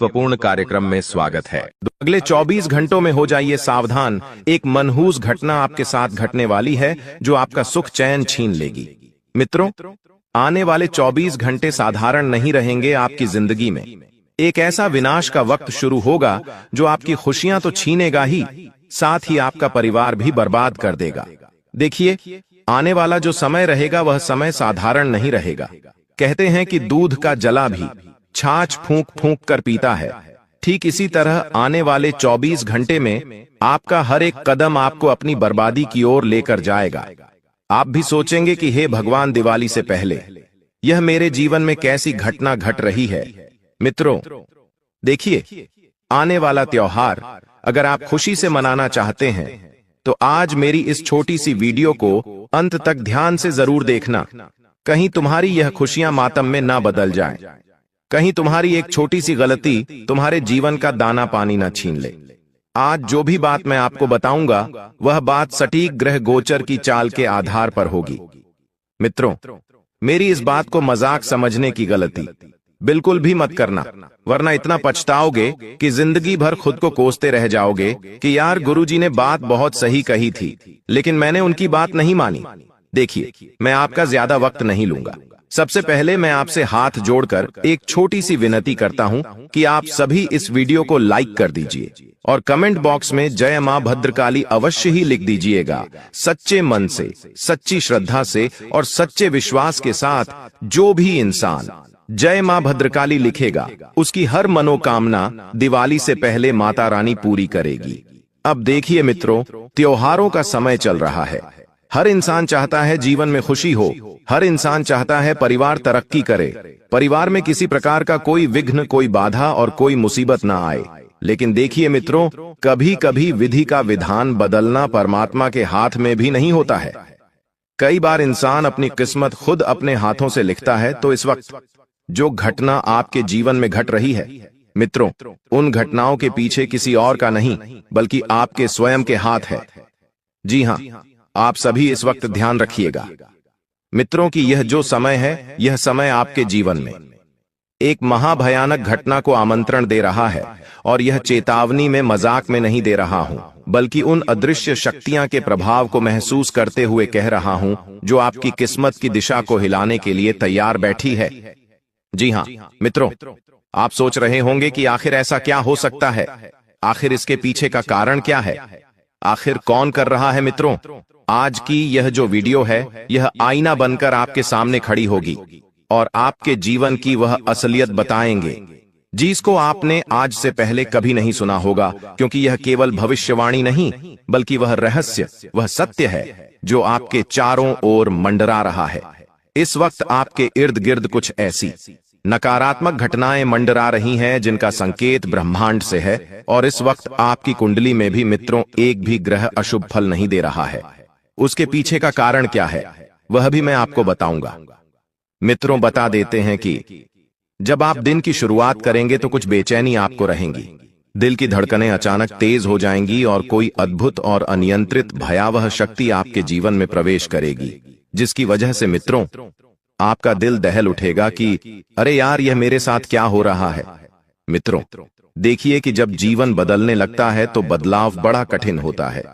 महत्वपूर्ण कार्यक्रम में स्वागत है। अगले 24 घंटों में हो जाइए सावधान, एक मनहूस घटना आपके साथ घटने वाली है जो आपका सुख चैन छीन लेगी। मित्रों, आने वाले 24 घंटे साधारण नहीं रहेंगे आपकी जिंदगी में। एक ऐसा विनाश का वक्त शुरू होगा जो आपकी खुशियां तो छीनेगा ही, साथ ही आपका परिवार भी बर्बाद कर देगा। देखिए, आने वाला जो समय रहेगा वह समय साधारण नहीं रहेगा। कहते हैं कि दूध का जला भी छाछ फूंक फूंक कर पीता है। ठीक इसी तरह आने वाले 24 घंटे में आपका हर एक कदम आपको अपनी बर्बादी की ओर लेकर जाएगा। आप भी सोचेंगे कि हे भगवान, दिवाली से पहले यह मेरे जीवन में कैसी घटना घट रही है। मित्रों, देखिए, आने वाला त्योहार अगर आप खुशी से मनाना चाहते हैं तो आज मेरी इस छोटी सी वीडियो को अंत तक ध्यान से जरूर देखना। कहीं तुम्हारी यह खुशियां मातम में ना बदल जाएं। कहीं तुम्हारी एक छोटी सी गलती तुम्हारे जीवन का दाना पानी ना छीन ले। आज जो भी बात मैं आपको बताऊंगा वह बात सटीक ग्रह गोचर की चाल के आधार पर होगी। मित्रों, मेरी इस बात को मजाक समझने की गलती बिल्कुल भी मत करना, वरना इतना पछताओगे कि जिंदगी भर खुद को कोसते रह जाओगे कि यार, गुरुजी ने बात बहुत सही कही थी लेकिन मैंने उनकी बात नहीं मानी। देखिए, मैं आपका ज्यादा वक्त नहीं लूंगा। सबसे पहले मैं आपसे हाथ जोड़कर एक छोटी सी विनती करता हूं कि आप सभी इस वीडियो को लाइक कर दीजिए और कमेंट बॉक्स में जय मां भद्रकाली अवश्य ही लिख दीजिएगा। सच्चे मन से, सच्ची श्रद्धा से और सच्चे विश्वास के साथ जो भी इंसान जय मां भद्रकाली लिखेगा उसकी हर मनोकामना दिवाली से पहले माता रानी पूरी करेगी। अब देखिए मित्रों, त्योहारों का समय चल रहा है। हर इंसान चाहता है जीवन में खुशी हो, हर इंसान चाहता है परिवार तरक्की करे, परिवार में किसी प्रकार का कोई विघ्न, कोई बाधा और कोई मुसीबत ना आए। लेकिन देखिए मित्रों, कभी कभी विधि का विधान बदलना परमात्मा के हाथ में भी नहीं होता है। कई बार इंसान अपनी किस्मत खुद अपने हाथों से लिखता है। तो इस वक्त जो घटना आपके जीवन में घट रही है मित्रों, उन घटनाओं के पीछे किसी और का नहीं बल्कि आपके स्वयं के हाथ है। जी हाँ, आप सभी इस वक्त ध्यान रखिएगा मित्रों कि यह जो समय है, यह समय आपके जीवन में एक महाभयानक घटना को आमंत्रण दे रहा है। और यह चेतावनी में मजाक में नहीं दे रहा हूं, बल्कि उन अदृश्य शक्तियां के प्रभाव को महसूस करते हुए कह रहा हूं जो आपकी किस्मत की दिशा को हिलाने के लिए तैयार बैठी है। जी हाँ मित्रों, आप सोच रहे होंगे कि आखिर ऐसा क्या हो सकता है, आखिर इसके पीछे का कारण क्या है, आखिर कौन कर रहा है। मित्रों, आज की यह जो वीडियो है यह आईना बनकर आपके सामने खड़ी होगी और आपके जीवन की वह असलियत बताएंगे जिसको आपने आज से पहले कभी नहीं सुना होगा, क्योंकि यह केवल भविष्यवाणी नहीं बल्कि वह रहस्य, वह सत्य है जो आपके चारों ओर मंडरा रहा है। इस वक्त आपके इर्द गिर्द कुछ ऐसी नकारात्मक घटनाएं मंडरा रही हैं जिनका संकेत ब्रह्मांड से है। और इस वक्त आपकी कुंडली में भी मित्रों एक भी ग्रह अशुभ फल नहीं दे रहा है। उसके पीछे का कारण क्या है वह भी मैं आपको बताऊंगा। मित्रों, बता देते हैं कि जब आप दिन की शुरुआत करेंगे तो कुछ बेचैनी आपको रहेंगी, दिल की धड़कनें अचानक तेज हो जाएंगी और कोई अद्भुत और अनियंत्रित भयावह शक्ति आपके जीवन में प्रवेश करेगी, जिसकी वजह से मित्रों आपका दिल दहल उठेगा कि अरे यार, यह मेरे साथ क्या हो रहा है। मित्रों, देखिए कि जब जीवन बदलने लगता है तो बदलाव बड़ा कठिन होता है।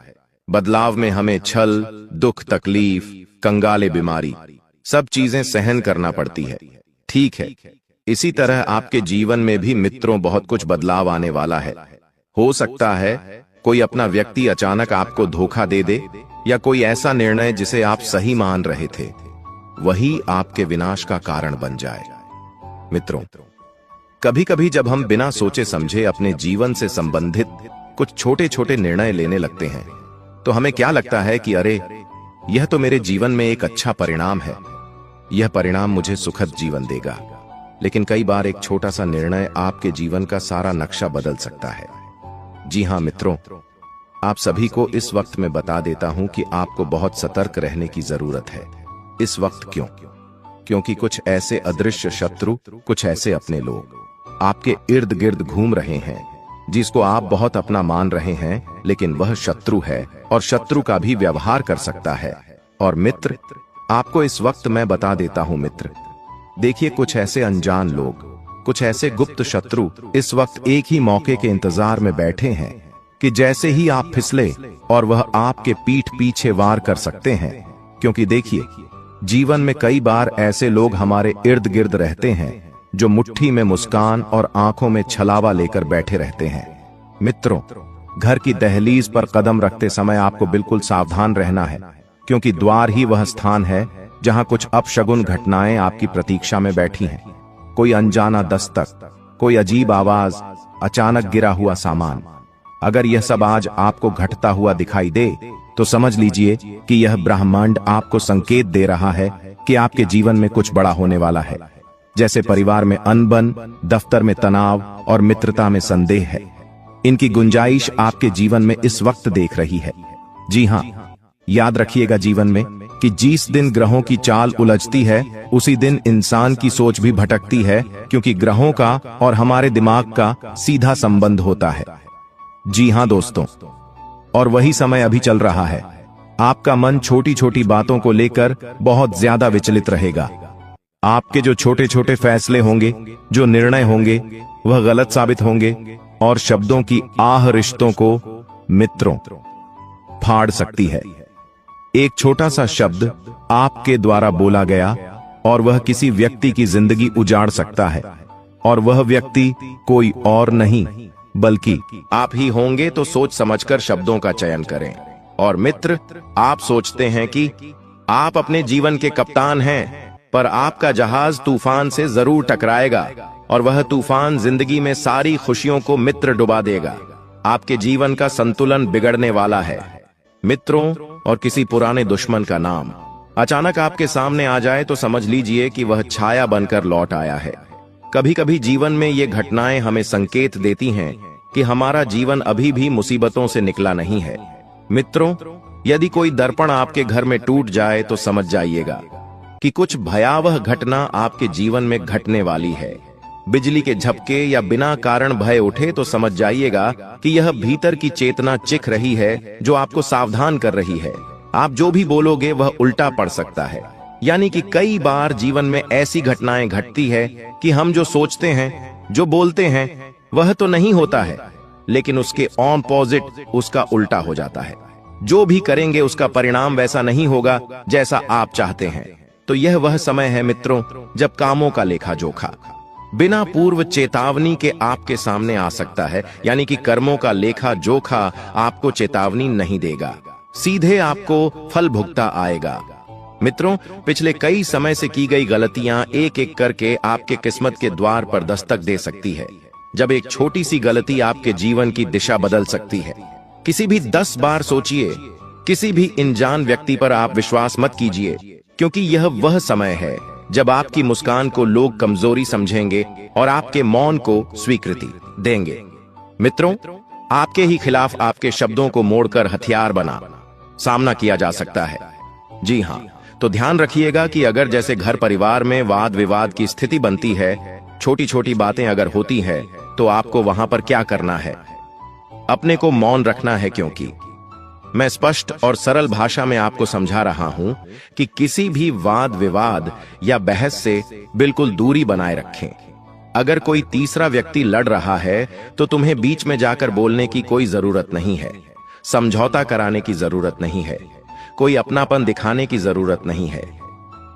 बदलाव में हमें छल, दुख, तकलीफ, कंगाले, बीमारी, सब चीजें सहन करना पड़ती है। ठीक है, इसी तरह आपके जीवन में भी मित्रों बहुत कुछ बदलाव आने वाला है। हो सकता है कोई अपना व्यक्ति अचानक आपको धोखा दे दे, या कोई ऐसा निर्णय जिसे आप सही मान रहे थे वही आपके विनाश का कारण बन जाए। मित्रों, कभी कभी जब हम बिना सोचे समझे अपने जीवन से संबंधित कुछ छोटे छोटे निर्णय लेने लगते हैं तो हमें क्या लगता है कि अरे, यह तो मेरे जीवन में एक अच्छा परिणाम है, यह परिणाम मुझे सुखद जीवन देगा। लेकिन कई बार एक छोटा सा निर्णय आपके जीवन का सारा नक्शा बदल सकता है। जी हाँ मित्रों, आप सभी को इस वक्त मैं बता देता हूं कि आपको बहुत सतर्क रहने की जरूरत है। इस वक्त क्यों? क्योंकि कुछ ऐसे अदृश्य शत्रु, कुछ ऐसे अपने लोग आपके इर्द गिर्द घूम रहे हैं जिसको आप बहुत अपना मान रहे हैं, लेकिन वह शत्रु है और शत्रु का भी व्यवहार कर सकता है। और मित्र, आपको इस वक्त मैं बता देता हूं मित्र, देखिए कुछ ऐसे अनजान लोग कुछ ऐसे गुप्त शत्रु इस वक्त एक ही मौके के इंतजार में बैठे हैं कि जैसे ही आप फिसले और वह आपके पीठ पीछे वार कर सकते हैं। क्योंकि देखिए, जीवन में कई बार ऐसे लोग हमारे इर्द गिर्द रहते हैं जो मुट्ठी में मुस्कान और आंखों में छलावा लेकर बैठे रहते हैं। मित्रों, घर की दहलीज पर कदम रखते समय आपको बिल्कुल सावधान रहना है, क्योंकि द्वार ही वह स्थान है जहां कुछ अपशगुन घटनाएं आपकी प्रतीक्षा में बैठी हैं। कोई अनजाना दस्तक, कोई अजीब आवाज, अचानक गिरा हुआ सामान। अगर यह सब आज आपको घटता हुआ दिखाई दे तो समझ लीजिए कि यह ब्रह्मांड आपको संकेत दे रहा है कि आपके जीवन में कुछ बड़ा होने वाला है। जैसे परिवार में अनबन, दफ्तर में तनाव और मित्रता में संदेह है, इनकी गुंजाइश आपके जीवन में इस वक्त देख रही है। जी हां, याद रखिएगा जीवन में कि जिस दिन ग्रहों की चाल उलझती है उसी दिन इंसान की सोच भी भटकती है, क्योंकि ग्रहों का और हमारे दिमाग का सीधा संबंध होता है। जी हां दोस्तों, और वही समय अभी चल रहा है। आपका मन छोटी छोटी बातों को लेकर बहुत ज्यादा विचलित रहेगा। आपके जो छोटे छोटे फैसले होंगे, जो निर्णय होंगे, वह गलत साबित होंगे और शब्दों की आह रिश्तों को, मित्रों, फाड़ सकती है। एक छोटा सा शब्द आपके द्वारा बोला गया और वह किसी व्यक्ति की जिंदगी उजाड़ सकता है, और वह व्यक्ति कोई और नहीं बल्कि आप ही होंगे। तो सोच समझकर शब्दों का चयन करें। और मित्र, आप सोचते हैं कि आप अपने जीवन के कप्तान हैं, पर आपका जहाज तूफान से जरूर टकराएगा और वह तूफान जिंदगी में सारी खुशियों को मित्र डुबा देगा। आपके जीवन का संतुलन बिगड़ने वाला है। मित्रों और किसी पुराने दुश्मन का नाम अचानक आपके सामने आ जाए तो समझ लीजिए कि वह छाया बनकर लौट आया है। कभी कभी जीवन में ये घटनाएं हमें संकेत देती हैं कि हमारा जीवन अभी भी मुसीबतों से निकला नहीं है। मित्रों, यदि कोई दर्पण आपके घर में टूट जाए तो समझ जाइएगा कि कुछ भयावह घटना आपके जीवन में घटने वाली है। बिजली के झपके या बिना कारण भय उठे तो समझ जाइएगा कि यह भीतर की चेतना चिख रही है जो आपको सावधान कर रही है। आप जो भी बोलोगे वह उल्टा पड़ सकता है। यानी कि कई बार जीवन में ऐसी घटनाएं घटती है कि हम जो सोचते हैं, जो बोलते हैं, वह तो नहीं होता है, लेकिन उसके ऑपोजिट उसका उल्टा हो जाता है। जो भी करेंगे उसका परिणाम वैसा नहीं होगा जैसा आप चाहते हैं। तो यह वह समय है मित्रों जब कामों का लेखा जोखा बिना पूर्व चेतावनी के आपके सामने आ सकता है। यानी कि कर्मों का लेखा जोखा आपको चेतावनी नहीं देगा, सीधे आपको फल भुगता आएगा। मित्रों, पिछले कई समय से की गई गलतियां एक एक करके आपके किस्मत के द्वार पर दस्तक दे सकती है। जब एक छोटी सी गलती आपके जीवन की दिशा बदल सकती है। किसी भी 10 बार सोचिए, किसी भी अनजान व्यक्ति पर आप विश्वास मत कीजिए, क्योंकि यह वह समय है जब आपकी मुस्कान को लोग कमजोरी समझेंगे और आपके मौन को स्वीकृति देंगे। मित्रों, आपके ही खिलाफ आपके शब्दों को मोड़कर हथियार बना सामना किया जा सकता है। जी हां, तो ध्यान रखिएगा कि अगर जैसे घर परिवार में वाद विवाद की स्थिति बनती है, छोटी छोटी बातें अगर होती है, तो आपको वहां पर क्या करना है? अपने को मौन रखना है, क्योंकि मैं स्पष्ट और सरल भाषा में आपको समझा रहा हूं कि किसी भी वाद विवाद या बहस से बिल्कुल दूरी बनाए रखें। अगर कोई तीसरा व्यक्ति लड़ रहा है तो तुम्हें बीच में जाकर बोलने की कोई जरूरत नहीं है, समझौता कराने की जरूरत नहीं है, कोई अपनापन दिखाने की जरूरत नहीं है।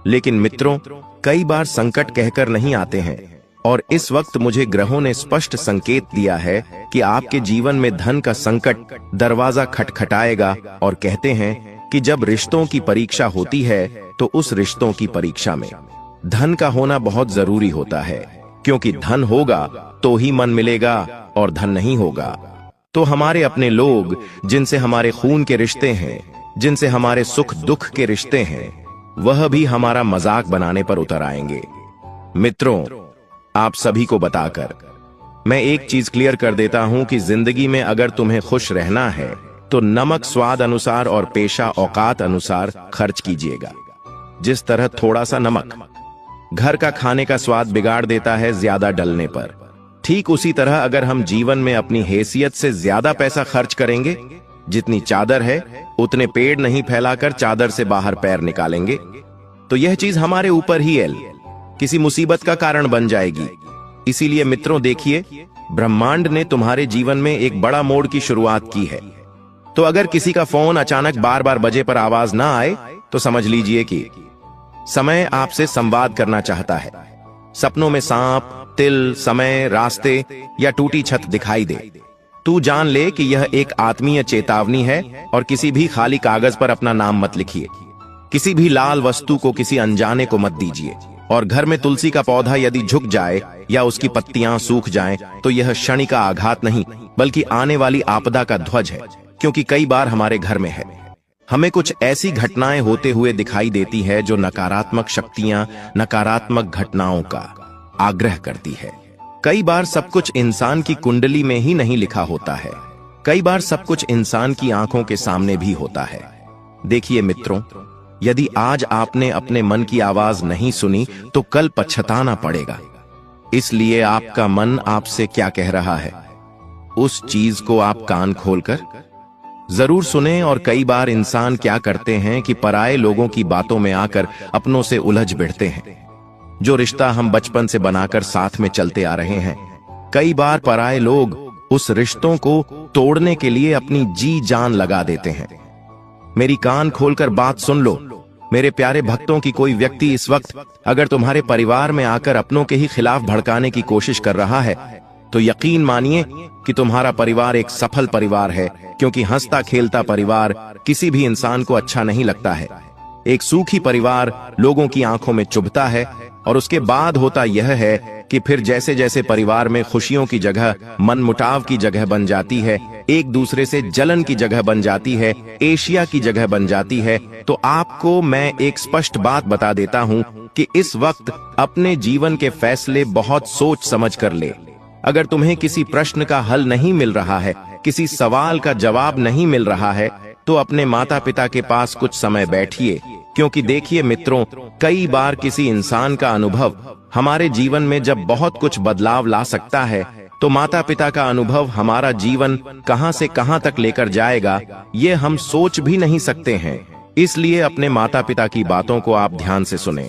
लेकिन मित्रों, कई बार संकट कहकर नहीं आते हैं, और इस वक्त मुझे ग्रहों ने स्पष्ट संकेत दिया है कि आपके जीवन में धन का संकट दरवाजा खटखटाएगा। और कहते हैं कि जब रिश्तों की परीक्षा होती है तो उस रिश्तों की परीक्षा में धन का होना बहुत जरूरी होता है, क्योंकि धन होगा तो ही मन मिलेगा, और धन नहीं होगा तो हमारे अपने लोग, जिनसे हमारे खून के रिश्ते हैं, जिनसे हमारे सुख दुख के रिश्ते हैं, वह भी हमारा मजाक बनाने पर उतर आएंगे। मित्रों, आप सभी को बताकर मैं एक चीज क्लियर कर देता हूं कि जिंदगी में अगर तुम्हें खुश रहना है तो नमक स्वाद अनुसार और पेशा औकात अनुसार खर्च कीजिएगा। जिस तरह थोड़ा सा नमक घर का खाने का स्वाद बिगाड़ देता है ज्यादा डलने पर, ठीक उसी तरह अगर हम जीवन में अपनी हैसियत से ज्यादा पैसा खर्च करेंगे, जितनी चादर है उतने पेड़ नहीं फैलाकर चादर से बाहर पैर निकालेंगे, तो यह चीज हमारे ऊपर ही किसी मुसीबत का कारण बन जाएगी। इसीलिए मित्रों देखिए, ब्रह्मांड ने तुम्हारे जीवन में एक बड़ा मोड़ की शुरुआत की है। तो अगर किसी का फोन अचानक बार बार बजे पर आवाज ना आए तो समझ लीजिए कि समय आपसे संवाद करना चाहता है। सपनों में सांप, तिल, समय, रास्ते या टूटी छत दिखाई दे, तू जान ले कि यह एक आत्मीय चेतावनी है। और किसी भी खाली कागज पर अपना नाम मत लिखिए, किसी भी लाल वस्तु को किसी अनजाने को मत दीजिए। और घर में तुलसी का पौधा यदि झुक जाए या उसकी पत्तियां सूख जाएं, तो यह क्षणिक का आघात नहीं बल्कि आने वाली आपदा का ध्वज है। क्योंकि कई बार हमारे घर में है, हमें कुछ ऐसी घटनाएं होते हुए दिखाई देती है जो नकारात्मक शक्तियां, नकारात्मक घटनाओं का आग्रह करती है। कई बार सब कुछ इंसान की कुंडली में ही नहीं लिखा होता है, कई बार सब कुछ इंसान की आंखों के सामने भी होता है। देखिए मित्रों, यदि आज आपने अपने मन की आवाज नहीं सुनी तो कल पछताना पड़ेगा। इसलिए आपका मन आपसे क्या कह रहा है, उस चीज को आप कान खोलकर जरूर सुने। और कई बार इंसान क्या करते हैं कि पराये लोगों की बातों में आकर अपनों से उलझ बैठते हैं। जो रिश्ता हम बचपन से बनाकर साथ में चलते आ रहे हैं, कई बार पराये लोग उस रिश्तों को तोड़ने के लिए अपनी जी जान लगा देते हैं। मेरी कान खोलकर बात सुन लो मेरे प्यारे भक्तों की कोई व्यक्ति इस वक्त अगर तुम्हारे परिवार में आकर अपनों के ही खिलाफ भड़काने की कोशिश कर रहा है, तो यकीन मानिए कि तुम्हारा परिवार एक सफल परिवार है। क्योंकि हंसता खेलता परिवार किसी भी इंसान को अच्छा नहीं लगता है। एक सूखी परिवार लोगों की आंखों में चुभता है। और उसके बाद होता यह है कि फिर जैसे जैसे परिवार में खुशियों की जगह मनमुटाव की जगह बन जाती है, एक दूसरे से जलन की जगह बन जाती है, एशिया की जगह बन जाती है, तो आपको मैं एक स्पष्ट बात बता देता हूं कि इस वक्त अपने जीवन के फैसले बहुत सोच समझ कर ले। अगर तुम्हें किसी प्रश्न का हल नहीं मिल रहा है, किसी सवाल का जवाब नहीं मिल रहा है, तो अपने माता पिता के पास कुछ समय बैठिए। क्योंकि देखिए मित्रों, कई बार किसी इंसान का अनुभव हमारे जीवन में जब बहुत कुछ बदलाव ला सकता है, तो माता पिता का अनुभव हमारा जीवन कहां से कहां तक लेकर जाएगा, ये हम सोच भी नहीं सकते हैं। इसलिए अपने माता पिता की बातों को आप ध्यान से सुने,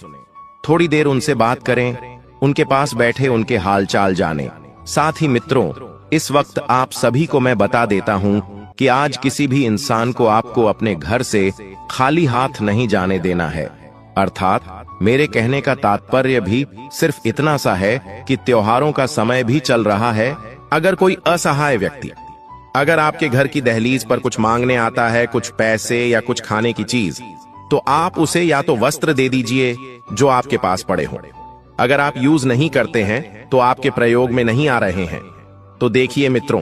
थोड़ी देर उनसे बात करें, उनके पास बैठे उनके हालचाल जाने। साथ ही मित्रों, इस वक्त आप सभी को मैं बता देता हूं कि आज किसी भी इंसान को आपको अपने घर से खाली हाथ नहीं जाने देना है। अर्थात मेरे कहने का तात्पर्य भी सिर्फ इतना सा है कि त्योहारों का समय भी चल रहा है। अगर कोई असहाय व्यक्ति अगर आपके घर की दहलीज पर कुछ मांगने आता है, कुछ पैसे या कुछ खाने की चीज, तो आप उसे या तो वस्त्र दे दीजिए जो आपके पास पड़े हों। अगर आप यूज नहीं करते हैं तो आपके प्रयोग में नहीं आ रहे हैं, तो देखिए मित्रों,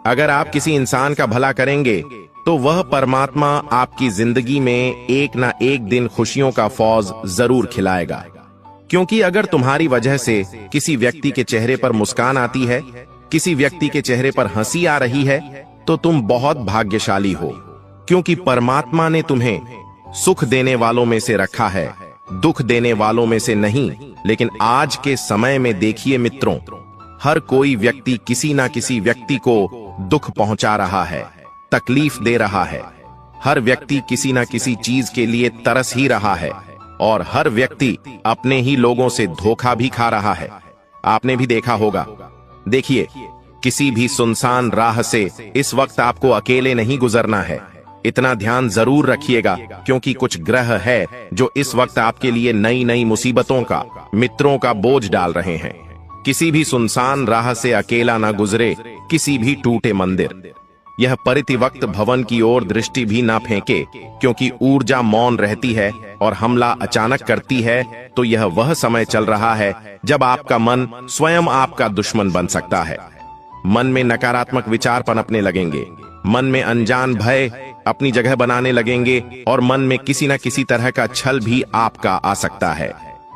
अगर आप किसी इंसान का भला करेंगे तो वह परमात्मा आपकी जिंदगी में एक ना एक दिन खुशियों का फौज जरूर खिलाएगा। क्योंकि अगर तुम्हारी वजह से किसी व्यक्ति के चेहरे पर मुस्कान आती है, किसी व्यक्ति के चेहरे पर हंसी आ रही है, तो तुम बहुत भाग्यशाली हो। क्योंकि परमात्मा ने तुम्हें सुख देने वालों में से रखा है, दुख देने वालों में से नहीं। लेकिन आज के समय में देखिए मित्रों, हर कोई व्यक्ति किसी ना किसी व्यक्ति को दुख पहुंचा रहा है, तकलीफ दे रहा है। हर व्यक्ति किसी ना किसी चीज के लिए तरस ही रहा है, और हर व्यक्ति अपने ही लोगों से धोखा भी खा रहा है। आपने भी देखा होगा। देखिए, किसी भी सुनसान राह से इस वक्त आपको अकेले नहीं गुजरना है। इतना ध्यान जरूर रखिएगा, क्योंकि कुछ ग्रह है जो इस वक्त आपके लिए नई नई मुसीबतों का, मित्रों का बोझ डाल रहे हैं। किसी भी सुनसान राह से अकेला ना गुजरे, किसी भी टूटे मंदिर, यह परितिवक्त भवन की ओर दृष्टि भी ना फेंके। क्योंकि ऊर्जा मौन रहती है और हमला अचानक करती है, तो यह वह समय चल रहा है जब आपका मन स्वयं आपका दुश्मन बन सकता है। मन में नकारात्मक विचार पनपने लगेंगे, मन में अनजान भय अपनी जगह बनाने लगेंगे, और मन में किसी न किसी तरह का छल भी आपका आ सकता है।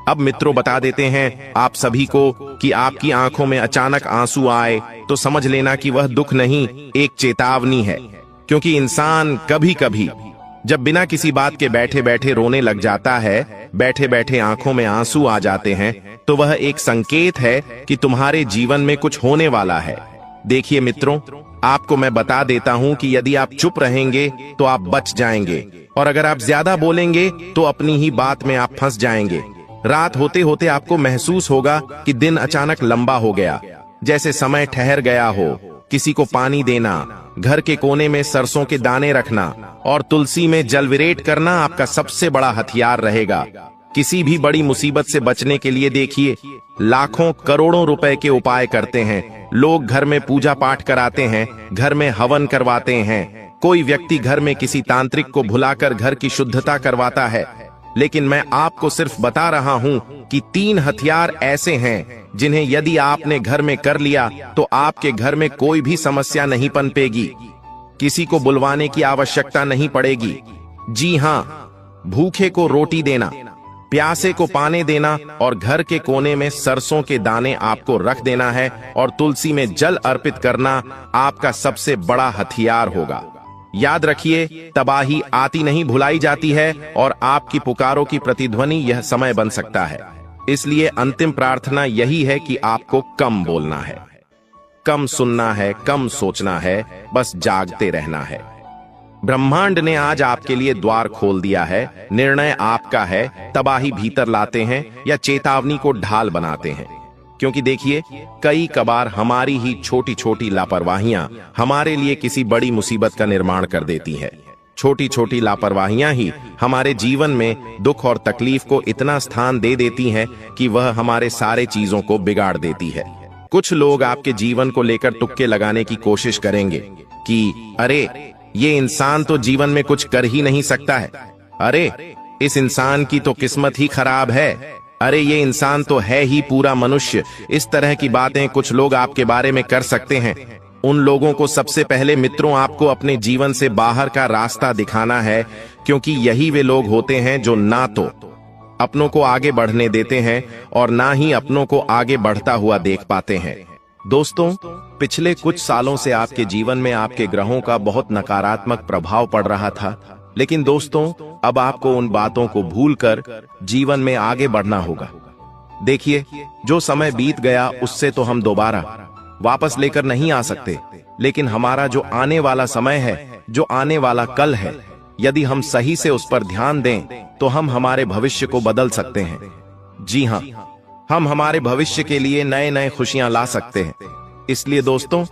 अब मित्रों बता देते हैं आप सभी को कि आपकी आंखों में अचानक आंसू आए तो समझ लेना कि वह दुख नहीं, एक चेतावनी है। क्योंकि इंसान कभी कभी जब बिना किसी बात के बैठे बैठे रोने लग जाता है, बैठे बैठे आंखों में आंसू आ जाते हैं, तो वह एक संकेत है कि तुम्हारे जीवन में कुछ होने वाला है। देखिए मित्रों, आपको मैं बता देता हूं कि यदि आप चुप रहेंगे तो आप बच जाएंगे, और अगर आप ज्यादा बोलेंगे तो अपनी ही बात में आप फंस जाएंगे। रात होते होते आपको महसूस होगा कि दिन अचानक लंबा हो गया, जैसे समय ठहर गया हो। किसी को पानी देना, घर के कोने में सरसों के दाने रखना और तुलसी में जलविरेट करना आपका सबसे बड़ा हथियार रहेगा। किसी भी बड़ी मुसीबत से बचने के लिए देखिए, लाखों करोड़ों रुपए के उपाय करते हैं। लोग घर में पूजा पाठ कराते हैं, घर में हवन करवाते हैं, कोई व्यक्ति घर में किसी तांत्रिक को बुलाकर घर की शुद्धता करवाता है। लेकिन मैं आपको सिर्फ बता रहा हूं कि 3 हथियार ऐसे हैं जिन्हें यदि आपने घर में कर लिया तो आपके घर में कोई भी समस्या नहीं पनपेगी। किसी को बुलवाने की आवश्यकता नहीं पड़ेगी। जी हां, भूखे को रोटी देना, प्यासे को पानी देना और घर के कोने में सरसों के दाने आपको रख देना है और तुलसी में जल अर्पित करना आपका सबसे बड़ा हथियार होगा। याद रखिए, तबाही आती नहीं भुलाई जाती है और आपकी पुकारों की प्रतिध्वनि यह समय बन सकता है। इसलिए अंतिम प्रार्थना यही है कि आपको कम बोलना है, कम सुनना है, कम सोचना है, बस जागते रहना है। ब्रह्मांड ने आज आपके लिए द्वार खोल दिया है। निर्णय आपका है, तबाही भीतर लाते हैं या चेतावनी को ढाल बनाते हैं। क्योंकि देखिए, कई कबार हमारी ही छोटी छोटी लापरवाहियां हमारे लिए किसी बड़ी मुसीबत का निर्माण कर देती है। छोटी छोटी लापरवाहियां ही हमारे जीवन में दुख और तकलीफ को इतना स्थान दे देती हैं कि वह हमारे सारे चीजों को बिगाड़ देती है। कुछ लोग आपके जीवन को लेकर तुक्के लगाने की कोशिश करेंगे कि अरे, ये इंसान तो जीवन में कुछ कर ही नहीं सकता है, अरे इस इंसान की तो किस्मत ही खराब है, अरे ये इंसान तो है ही पूरा मनुष्य। इस तरह की बातें कुछ लोग आपके बारे में कर सकते हैं। उन लोगों को सबसे पहले मित्रों आपको अपने जीवन से बाहर का रास्ता दिखाना है, क्योंकि यही वे लोग होते हैं जो ना तो अपनों को आगे बढ़ने देते हैं और ना ही अपनों को आगे बढ़ता हुआ देख पाते हैं। दोस्तों, पिछले कुछ सालों से आपके जीवन में आपके ग्रहों का बहुत नकारात्मक प्रभाव पड़ रहा था, लेकिन दोस्तों अब आपको उन बातों को भूलकर जीवन में आगे बढ़ना होगा। देखिए, जो समय बीत गया उससे तो हम दोबारा वापस लेकर नहीं आ सकते, लेकिन हमारा जो आने वाला समय है, जो आने वाला कल है, यदि हम सही से उस पर ध्यान दें तो हम हमारे भविष्य को बदल सकते हैं। जी हां, हम हमारे भविष्य के लिए नए नए खुशियां ला सकते हैं। इसलिए दोस्तों,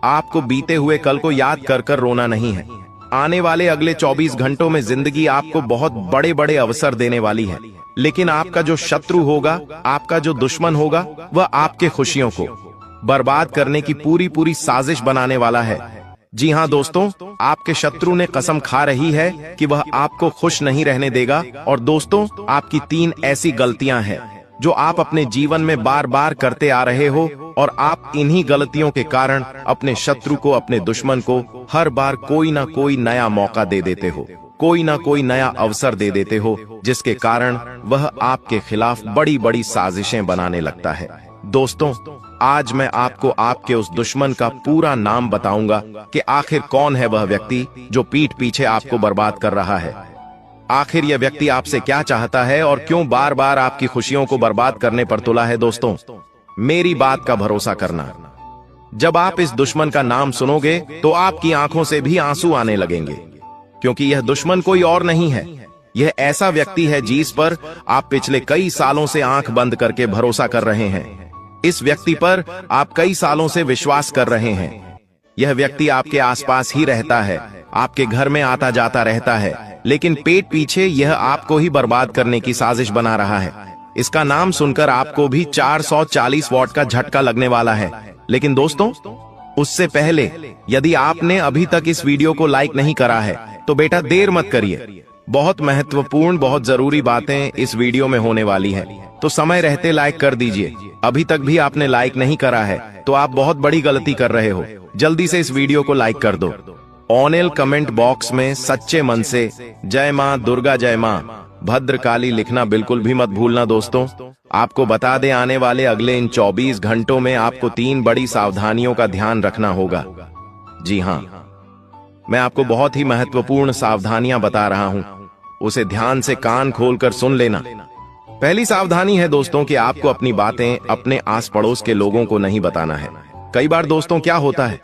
आपको बीते हुए कल को याद कर कर रोना नहीं है। आने वाले अगले 24 घंटों में जिंदगी आपको बहुत बड़े बड़े अवसर देने वाली है, लेकिन आपका जो शत्रु होगा, आपका जो दुश्मन होगा, वह आपके खुशियों को बर्बाद करने की पूरी पूरी साजिश बनाने वाला है। जी हां दोस्तों, आपके शत्रु ने कसम खा रही है कि वह आपको खुश नहीं रहने देगा। और दोस्तों, आपकी 3 ऐसी गलतियां हैं जो आप अपने जीवन में बार बार करते आ रहे हो और आप इन्हीं गलतियों के कारण अपने शत्रु को, अपने दुश्मन को हर बार कोई ना कोई नया मौका दे देते हो, कोई ना कोई नया अवसर दे देते हो, जिसके कारण वह आपके खिलाफ बड़ी बड़ी साजिशें बनाने लगता है। दोस्तों, आज मैं आपको आपके उस दुश्मन का पूरा नाम बताऊंगा कि आखिर कौन है वह व्यक्ति जो पीठ पीछे आपको बर्बाद कर रहा है। आखिर यह व्यक्ति आपसे क्या चाहता है और क्यों बार बार आपकी खुशियों को बर्बाद करने पर तुला है। दोस्तों, मेरी बात का भरोसा करना, जब आप इस दुश्मन का नाम सुनोगे तो आपकी आंखों से भी आंसू आने लगेंगे, क्योंकि यह दुश्मन कोई और नहीं है। यह ऐसा व्यक्ति है जिस पर आप पिछले कई सालों से आंख बंद करके भरोसा कर रहे हैं। इस व्यक्ति पर आप कई सालों से विश्वास कर रहे हैं। यह व्यक्ति आपके आसपास ही रहता है, आपके घर में आता जाता रहता है, लेकिन पेट पीछे यह आपको ही बर्बाद करने की साजिश बना रहा है। इसका नाम सुनकर आपको भी 440 वॉट का झटका लगने वाला है। लेकिन दोस्तों, उससे पहले यदि आपने अभी तक इस वीडियो को लाइक नहीं करा है तो बेटा देर मत करिए। बहुत महत्वपूर्ण, बहुत जरूरी बातें इस वीडियो में होने वाली है, तो समय रहते लाइक कर दीजिए। अभी तक भी आपने लाइक नहीं करा है तो आप बहुत बड़ी गलती कर रहे हो। जल्दी से इस वीडियो को लाइक कर दो। ऑनल कमेंट बॉक्स में सच्चे मन से जय मां दुर्गा, जय मां भद्रकाली लिखना बिल्कुल भी मत भूलना। दोस्तों, आपको बता दें, आने वाले अगले इन 24 घंटों में आपको 3 बड़ी सावधानियों का ध्यान रखना होगा। जी हां, मैं आपको बहुत ही महत्वपूर्ण सावधानियां बता रहा हूं, उसे ध्यान से कान खोलकर सुन लेना। पहली सावधानी है दोस्तों कि आपको अपनी बातें अपने आस पड़ोस के लोगों को नहीं बताना है। कई बार दोस्तों क्या होता है,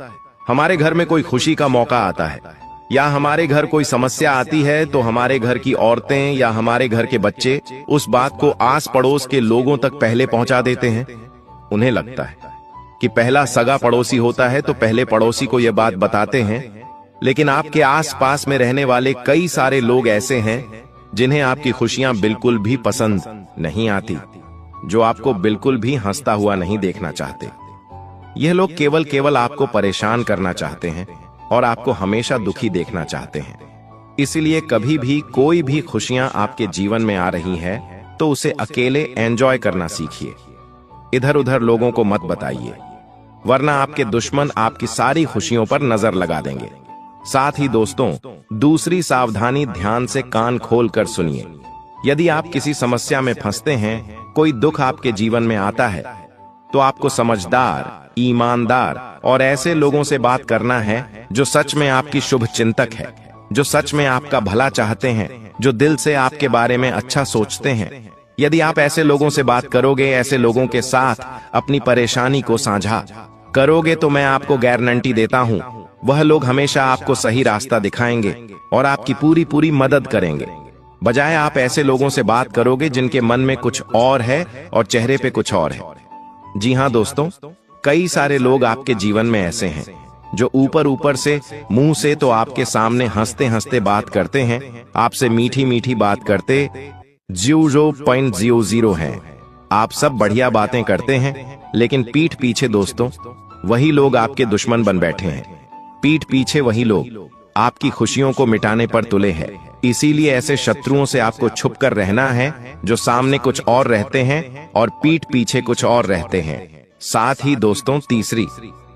हमारे घर में कोई खुशी का मौका आता है, या हमारे घर कोई समस्या आती है तो हमारे घर की औरतें या हमारे घर के बच्चे उस बात को आस पड़ोस के लोगों तक पहले पहुंचा देते हैं। उन्हें लगता है कि पहला सगा पड़ोसी होता है तो पहले पड़ोसी को यह बात बताते हैं। लेकिन आपके आस पास में रहने वाले कई सारे लोग ऐसे हैं जिन्हें आपकी खुशियां बिल्कुल भी पसंद नहीं आती, जो आपको बिल्कुल भी हंसता हुआ नहीं देखना चाहते। यह लोग केवल आपको परेशान करना चाहते हैं और आपको हमेशा दुखी देखना चाहते हैं। इसलिए कभी भी कोई भी खुशियां आपके जीवन में आ रही है तो उसे अकेले एंजॉय करना सीखिए। इधर उधर लोगों को मत बताइए, वरना आपके दुश्मन आपकी सारी खुशियों पर नजर लगा देंगे। साथ ही दोस्तों, दूसरी सावधानी, ध्यान से कान खोल कर सुनिए। यदि आप किसी समस्या में फंसते हैं, कोई दुख आपके जीवन में आता है, तो आपको समझदार, ईमानदार और ऐसे लोगों से बात करना है जो सच में आपकी शुभ चिंतक है, जो सच में आपका भला चाहते हैं, जो दिल से आपके बारे में अच्छा सोचते हैं। यदि आप ऐसे लोगों से बात करोगे, ऐसे लोगों के साथ अपनी परेशानी को साझा करोगे, तो मैं आपको गारंटी देता हूं, वह लोग हमेशा आपको सही रास्ता दिखाएंगे और आपकी पूरी मदद करेंगे। बजाय आप ऐसे लोगों से बात करोगे जिनके मन में कुछ और है और चेहरे पे कुछ और है। जी हां दोस्तों, कई सारे लोग आपके जीवन में ऐसे हैं जो ऊपर से, मुंह से तो आपके सामने हंसते हंसते बात करते हैं, आपसे मीठी मीठी बात करते 0.00 हैं। आप सब बढ़िया बातें करते हैं, लेकिन पीठ पीछे दोस्तों वही लोग आपके दुश्मन बन बैठे हैं। पीठ पीछे वही लोग आपकी खुशियों को मिटाने पर तुले हैं। इसीलिए ऐसे शत्रुओं से आपको छुप कर रहना है, जो सामने कुछ और रहते हैं और पीठ पीछे कुछ और रहते हैं। साथ ही दोस्तों, तीसरी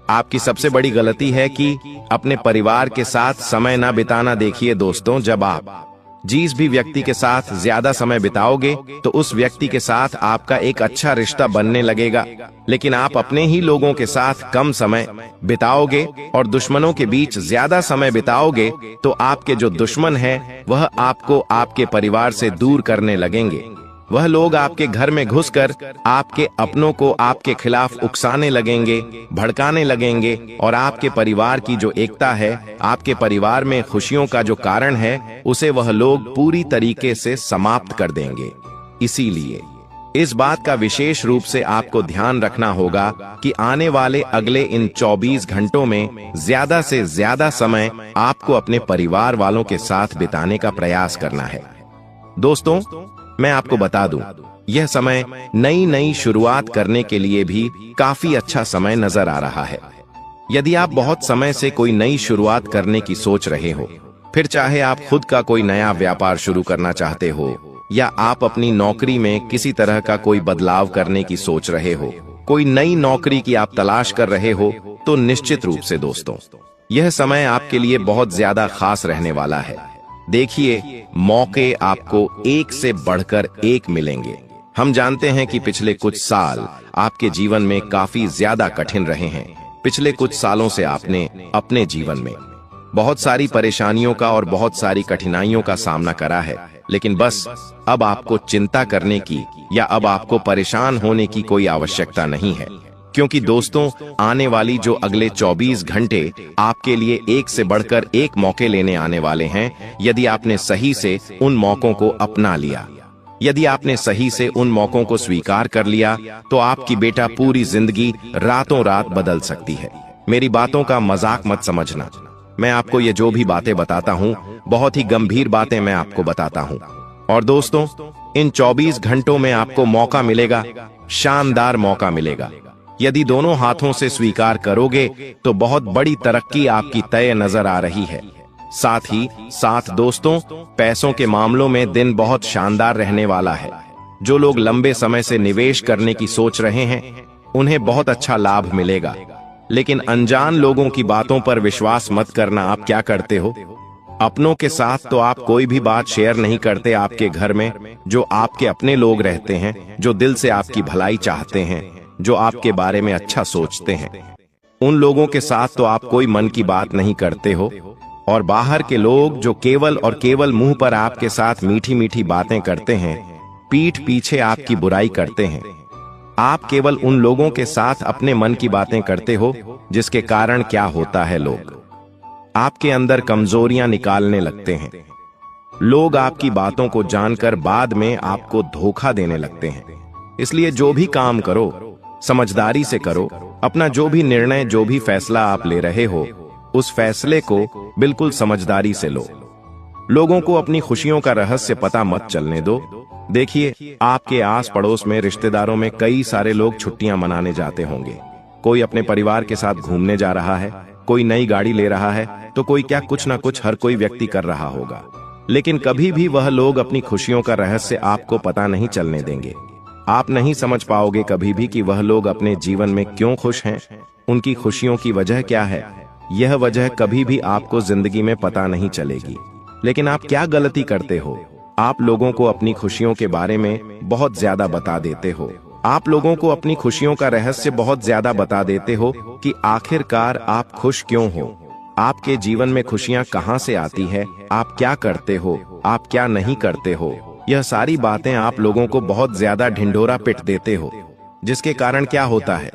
आपकी सबसे बड़ी गलती है कि अपने परिवार के साथ समय ना बिताना। देखिए दोस्तों, जब आप जिस भी व्यक्ति के साथ ज्यादा समय बिताओगे तो उस व्यक्ति के साथ आपका एक अच्छा रिश्ता बनने लगेगा, लेकिन आप अपने ही लोगों के साथ कम समय बिताओगे और दुश्मनों के बीच ज्यादा समय बिताओगे तो आपके जो दुश्मन हैं वह आपको आपके परिवार से दूर करने लगेंगे। वह लोग आपके घर में घुसकर आपके अपनों को आपके खिलाफ उकसाने लगेंगे, भड़काने लगेंगे और आपके परिवार की जो एकता है, आपके परिवार में खुशियों का जो कारण है, उसे वह लोग पूरी तरीके से समाप्त कर देंगे। इसीलिए इस बात का विशेष रूप से आपको ध्यान रखना होगा कि आने वाले अगले इन 24 घंटों में ज्यादा से ज्यादा समय आपको अपने परिवार वालों के साथ बिताने का प्रयास करना है। दोस्तों, मैं आपको बता दूं, यह समय नई शुरुआत करने के लिए भी काफी अच्छा समय नजर आ रहा है। यदि आप बहुत समय से कोई नई शुरुआत करने की सोच रहे हो, फिर चाहे आप खुद का कोई नया व्यापार शुरू करना चाहते हो या आप अपनी नौकरी में किसी तरह का कोई बदलाव करने की सोच रहे हो, कोई नई नौकरी की आप तलाश कर रहे हो, तो निश्चित रूप से दोस्तों यह समय आपके लिए बहुत ज्यादा खास रहने वाला है। देखिए, मौके आपको एक से बढ़कर एक मिलेंगे। हम जानते हैं कि पिछले कुछ साल आपके जीवन में काफी ज्यादा कठिन रहे हैं। पिछले कुछ सालों से आपने अपने जीवन में बहुत सारी परेशानियों का और बहुत सारी कठिनाइयों का सामना करा है, लेकिन बस अब आपको चिंता करने की या अब आपको परेशान होने की कोई आवश्यकता नहीं है, क्योंकि दोस्तों आने वाली जो अगले 24 घंटे आपके लिए एक से बढ़कर एक मौके लेने आने वाले हैं। यदि आपने सही से उन मौकों को अपना लिया, यदि आपने सही से उन मौकों को स्वीकार कर लिया, तो आपकी बेटा पूरी जिंदगी रातों रात बदल सकती है। मेरी बातों का मजाक मत समझना। मैं आपको ये जो भी बातें बताता हूँ, बहुत ही गंभीर बातें मैं आपको बताता हूँ। और दोस्तों, इन 24 घंटों में आपको मौका मिलेगा, शानदार मौका मिलेगा। यदि दोनों हाथों से स्वीकार करोगे तो बहुत बड़ी तरक्की आपकी तय नजर आ रही है। साथ ही साथ दोस्तों, पैसों के मामलों में दिन बहुत शानदार रहने वाला है। जो लोग लंबे समय से निवेश करने की सोच रहे हैं, उन्हें बहुत अच्छा लाभ मिलेगा। लेकिन अनजान लोगों की बातों पर विश्वास मत करना। आप क्या करते हो, अपनों के साथ तो आप कोई भी बात शेयर नहीं करते। आपके घर में जो आपके अपने लोग रहते हैं, जो दिल से आपकी भलाई चाहते हैं, जो आपके बारे में अच्छा सोचते हैं, उन लोगों के साथ तो आप कोई मन की बात नहीं करते हो। और बाहर के लोग जो केवल और केवल मुंह पर आपके साथ मीठी मीठी बातें करते हैं, पीठ पीछे आपकी बुराई करते हैं। आप केवल उन लोगों के साथ अपने मन की बातें करते हो, जिसके कारण क्या होता है, लोग आपके अंदर कमजोरियां निकालने लगते हैं। लोग आपकी बातों को जानकर बाद में आपको धोखा देने लगते हैं। इसलिए जो भी काम करो समझदारी से करो। अपना जो भी निर्णय, जो भी फैसला आप ले रहे हो, उस फैसले को बिल्कुल समझदारी से लो। लोगों को अपनी खुशियों का रहस्य पता मत चलने दो। देखिए, आपके आस पड़ोस में, रिश्तेदारों में कई सारे लोग छुट्टियां मनाने जाते होंगे। कोई अपने परिवार के साथ घूमने जा रहा है, कोई नई गाड़ी ले रहा है, तो कोई क्या, कुछ ना कुछ हर कोई व्यक्ति कर रहा होगा। लेकिन कभी भी वह लोग अपनी खुशियों का रहस्य आपको पता नहीं चलने देंगे। आप नहीं समझ पाओगे कभी भी कि वह लोग अपने जीवन में क्यों खुश हैं, उनकी खुशियों की वजह क्या है। यह वजह कभी भी आपको जिंदगी में पता नहीं चलेगी। लेकिन आप क्या गलती करते हो? आप लोगों को अपनी खुशियों के बारे में बहुत ज्यादा बता देते हो। आप लोगों को अपनी खुशियों का रहस्य बहुत ज्यादा बता देते हो कि आखिरकार आप खुश क्यों हो, आपके जीवन में खुशियां कहां से आती है, आप क्या करते हो, आप क्या नहीं करते हो। यह सारी बातें आप लोगों को बहुत ज्यादा ढिंढोरा पिट देते हो, जिसके कारण क्या होता है,